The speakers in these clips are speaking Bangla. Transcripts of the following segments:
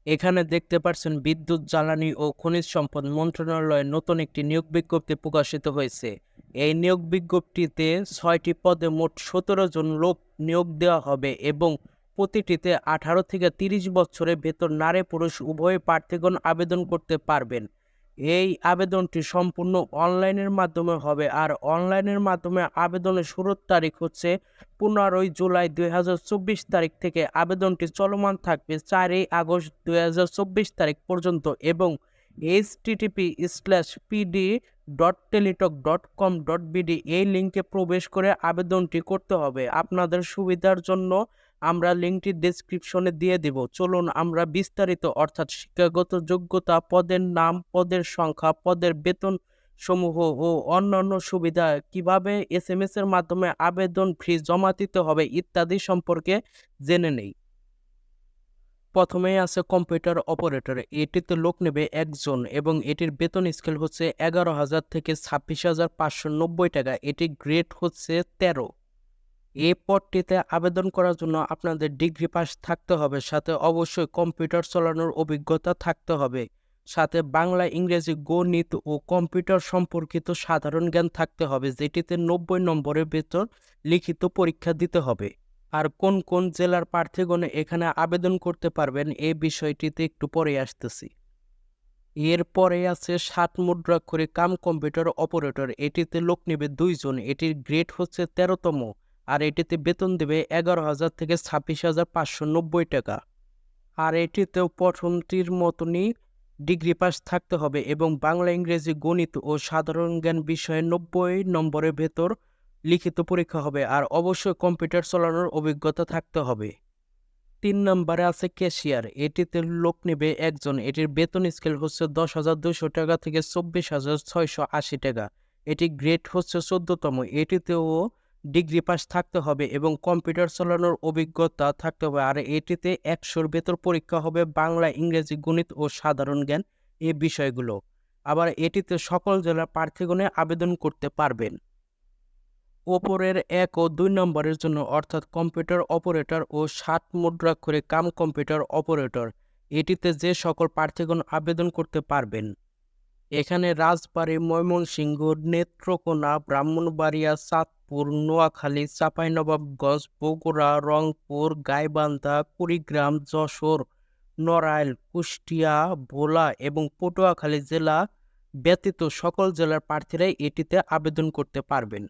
এখানে দেখতে পাচ্ছেন বিদ্যুৎ, জ্বালানি ও খনিজ সম্পদ মন্ত্রণালয়ে নতুন একটি নিয়োগ বিজ্ঞপ্তি প্রকাশিত হয়েছে। এই নিয়োগ বিজ্ঞপ্তিতে ৬টি পদে মোট ১৭ জন লোক নিয়োগ দেওয়া হবে এবং প্রতিটিতে ১৮ থেকে ৩০ বছরের ভেতর নারী পুরুষ উভয় প্রার্থীগণ আবেদন করতে পারবেন। এই আবেদনটি সম্পূর্ণ অনলাইনের মাধ্যমে হবে, আর অনলাইনের মাধ্যমে আবেদনের শুরুর তারিখ হচ্ছে ১৫ই জুলাই ২০২৪ তারিখ থেকে আবেদনটি চলমান থাকবে ৪ই আগস্ট ২০২৪ তারিখ পর্যন্ত এবং http://pd.teletalk.com.bd এই লিঙ্কে প্রবেশ করে আবেদনটি করতে হবে। আপনাদের সুবিধার জন্য আমরা লিঙ্কটি ডেসক্রিপশনে দিয়ে দিব। চলুন আমরা বিস্তারিত অর্থাৎ শিক্ষাগত যোগ্যতা, পদের নাম, পদের সংখ্যা, পদের বেতন সমূহ ও অন্যান্য সুবিধা, কিভাবে এসএমএস এর মাধ্যমে আবেদন ফি জমা দিতে হবে ইত্যাদি সম্পর্কে জেনে নেই। প্রথমেই আছে কম্পিউটার অপারেটর। এটিতে লোক নেবে একজন এবং এটির বেতন স্কেল হচ্ছে ১১,০০০ থেকে ২৬,৫৯০ টাকা। এটি গ্রেড হচ্ছে ১৩। এই পদটিতে আবেদন করার জন্য আপনাদের ডিগ্রি পাস থাকতে হবে, সাথে অবশ্যই কম্পিউটার চালানোর অভিজ্ঞতা থাকতে হবে, সাথে বাংলা, ইংরেজি, গণিত ও কম্পিউটার সম্পর্কিত সাধারণ জ্ঞান থাকতে হবে, যেটিতে ৯০ নম্বরের ভেতর লিখিত পরীক্ষা দিতে হবে। আর কোন কোন জেলার প্রার্থীগণ এখানে আবেদন করতে পারবেন এই বিষয়টিতে একটু পরে আসতেছি। এরপরে আছে ৭ মুদ্রাক্ষরে কাম কম্পিউটার অপারেটর। এটিতে লোক নেবে ২ জন। এটির গ্রেড হচ্ছে ১৩তম, আর এটিতে বেতন দেবে ১১,০০০ থেকে ২৬,৫৯০ টাকা। আর এটিতেও প্রথমটির মতনই ডিগ্রি পাস থাকতে হবে এবং বাংলা, ইংরেজি, গণিত ও সাধারণ জ্ঞান বিষয়ে ৯০ নম্বরের ভেতর লিখিত পরীক্ষা হবে, আর অবশ্যই কম্পিউটার চালানোর অভিজ্ঞতা থাকতে হবে। ৩ নম্বরে আছে ক্যাশিয়ার। এটিতে লোক নেবে একজন। এটির বেতন স্কেল হচ্ছে ১০,২০০ টাকা থেকে ২৪,৬৮০ টাকা। এটি গ্রেড হচ্ছে ১৪তম। এটিতেও ডিগ্রি পাস থাকতে হবে এবং কম্পিউটার চালানোর অভিজ্ঞতা থাকতে হবে, আর এটিতে ১০০-র ভেতর পরীক্ষা হবে বাংলা, ইংরেজি, গণিত ও সাধারণ জ্ঞান এই বিষয়গুলো। আবার এটিতে সকল জেলার প্রার্থীগণে আবেদন করতে পারবেন। ওপরের ১ ও ২ নম্বরের জন্য অর্থাৎ কম্পিউটার অপারেটর ও ৭ মুদ্রাক্ষরে কাম কম্পিউটার অপারেটর, এটিতে যে সকল প্রার্থীগণ আবেদন করতে পারবেন। এখানে রাজবাড়ী, ময়মনসিংহ, নেত্রকোনা, ব্রাহ্মণবাড়িয়া, চাঁদপুর, নোয়াখালী, চাঁপাইনবাবগঞ্জ, বগুড়া, রংপুর, গাইবান্ধা, কুড়িগ্রাম, যশোর, নড়াইল, কুষ্টিয়া, ভোলা এবং পটুয়াখালী জেলা ব্যতীত সকল জেলার প্রার্থীরাই এটিতে আবেদন করতে পারবেন।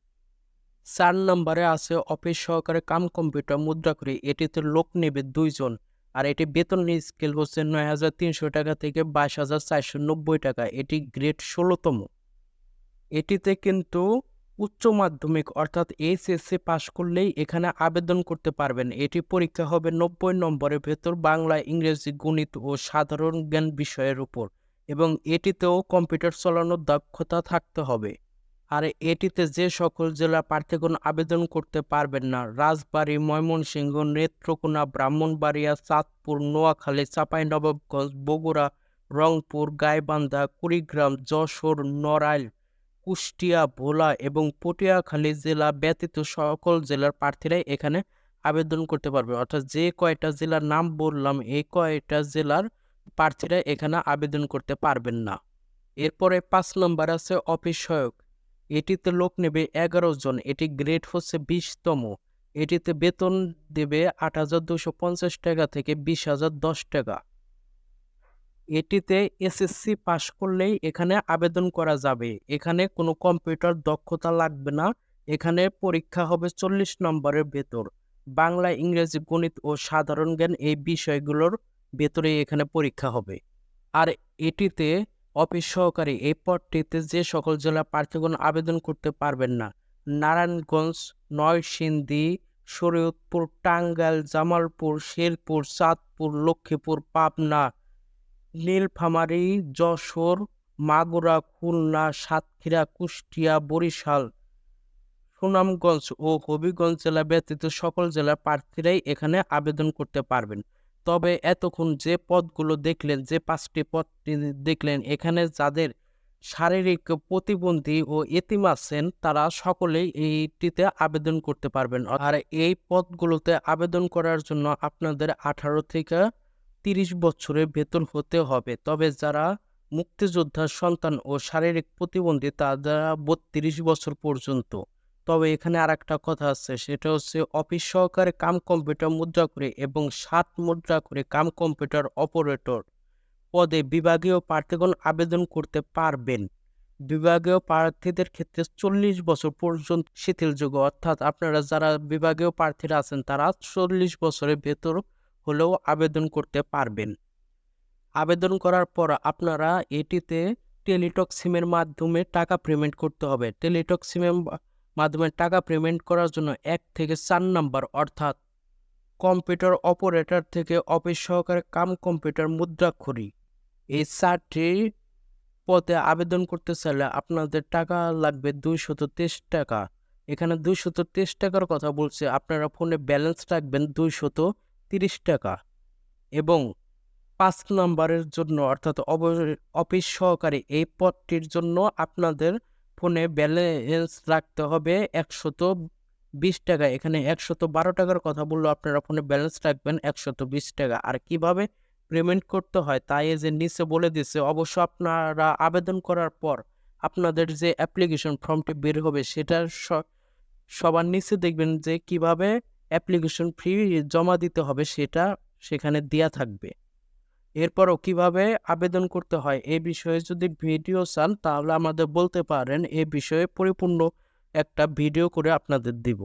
৪ নম্বরে আছে অফিস সহকারে কাম কম্পিউটার মুদ্রাক্ষরে। এটিতে লোক নেবে ২ জন, আর এটি বেতন স্কেল হচ্ছে ৯,৩০০ টাকা থেকে ২২,৪৯০ টাকা। এটি গ্রেড ১৬তম। এটিতে কিন্তু উচ্চ মাধ্যমিক অর্থাৎ এইচএসসি পাশ করলেই এখানে আবেদন করতে পারবেন। এটি পরীক্ষা হবে ৯০ নম্বরের ভেতর বাংলা, ইংরেজি, গণিত ও সাধারণ জ্ঞান বিষয়ের উপর এবং এটিতেও কম্পিউটার চালানোর দক্ষতা থাকতে হবে। আর এটিতে যে সকল জেলা প্রার্থীগণ আবেদন করতে পারবেন না: রাজবাড়ী, ময়মনসিংহ, নেত্রকোনা, ব্রাহ্মণবাড়িয়া, চাঁদপুর, নোয়াখালী, চাঁপাইনবাবগঞ্জ, বগুড়া, রংপুর, গাইবান্ধা, কুড়িগ্রাম, যশোর, নড়াইল, কুষ্টিয়া, ভোলা এবং পটুয়াখালী জেলা ব্যতীত সকল জেলার প্রার্থীরাই এখানে আবেদন করতে পারবে। অর্থাৎ যে কয়টা জেলার নাম বললাম এই কয়টা জেলার প্রার্থীরা এখানে আবেদন করতে পারবেন না। এরপরে ৫ নম্বর আছে অফিস সহায়ক। এটিতে লোক নেবে ১১ জন। এটি গ্রেড হচ্ছে ২০তম। এটিতে বেতন দেবে ৮,২৫০ টাকা থেকে ২০,০১০ টাকা। এটিতে এসএসসি পাশ করলেই এখানে আবেদন করা যাবে। এখানে কোনো কম্পিউটার দক্ষতা লাগবে না। এখানে পরীক্ষা হবে ৪০ নম্বরের ভেতর। বাংলা, ইংরেজি, গণিত ও সাধারণ জ্ঞান এই বিষয়গুলোর ভেতরেই এখানে পরীক্ষা হবে। আর এটিতে অফিস সহকারী এই পদটিতে যে সকল জেলা প্রার্থীগণ আবেদন করতে পারবেন না: নারায়ণগঞ্জ, নরসিংদী, শরীয়তপুর, টাঙ্গাইল, জামালপুর, শেরপুর, চাঁদপুর, লক্ষ্মীপুর, পাবনা, নীলফামারী, যশোর, মাগুরা, খুলনা, সাতক্ষীরা, কুষ্টিয়া, বরিশাল, সুনামগঞ্জ ও হবিগঞ্জ জেলা ব্যতীত সকল জেলার প্রার্থীরাই এখানে আবেদন করতে পারবেন। তবে এতক্ষণ যে পদগুলো দেখলেন, যে ৫টি পদ দেখলেন, এখানে যাদের শারীরিক প্রতিবন্ধী ও এতিম আছেন তারা সকলেই এইটিতে আবেদন করতে পারবেন। আর এই পদগুলোতে আবেদন করার জন্য আপনাদের ১৮ থেকে 30 বছরের ভেতর হতে হবে। তবে যারা মুক্তিযোদ্ধার সন্তান ও শারীরিক প্রতিবন্ধী তারা 32 বছর পর্যন্ত। তবে এখানে আরেকটা কথা আছে, সেটা হচ্ছে অফিস সহকারে কাম কম্পিউটার মুদ্রা করে এবং 7 মুদ্রা করে কাম কম্পিউটার অপারেটর পদে বিভাগীয় প্রার্থীগণ আবেদন করতে পারবেন। বিভাগীয় প্রার্থীদের ক্ষেত্রে 40 বছর পর্যন্ত শিথিলযোগ্য, অর্থাৎ আপনারা যারা বিভাগীয় প্রার্থীরা আছেন তারা 40 বছরের ভেতর হলেও আবেদন করতে পারবেন। আবেদন করার পর আপনারা এটিতে টেলিটক সিমের মাধ্যমে টাকা পেমেন্ট করতে হবে। টেলিটক সিমের মাধ্যমে টাকা পেমেন্ট করার জন্য 1 থেকে 4 নাম্বার অর্থাৎ কম্পিউটার অপারেটর থেকে অফিস সহকারে কাম কম্পিউটার মুদ্রাক্ষরী এই 4টি পদে আবেদন করতে চাইলে আপনাদের টাকা লাগবে 223 টাকা। এখানে 223 টাকার কথা বলছে, আপনারা ফোনে ব্যালেন্স রাখবেন 230 টাকা এবং 5 নাম্বারের জন্য অর্থাৎ অফিস সহকারী এই পদটির জন্য আপনাদের ফোনে ব্যালেন্স রাখতে হবে 120 টাকা। এখানে 112 টাকার কথা বললো, আপনারা ফোনে ব্যালেন্স রাখবেন 120 টাকা। আর কিভাবে পেমেন্ট করতে হয় তাই যে নিচে বলে দিছে। অবশ্য আপনারা আবেদন করার পর আপনাদের যে অ্যাপ্লিকেশন ফর্মটি বের হবে সেটার সবার নিচে দেখবেন যে কিভাবে অ্যাপ্লিকেশন ফি জমা দিতে হবে সেটা সেখানে দেয়া থাকবে। এরপরও কিভাবে আবেদন করতে হয় এই বিষয়ে যদি ভিডিও চান তাহলে আমাদের বলতে পারেন, এ বিষয়ে পরিপূর্ণ একটা ভিডিও করে আপনাদের দিব।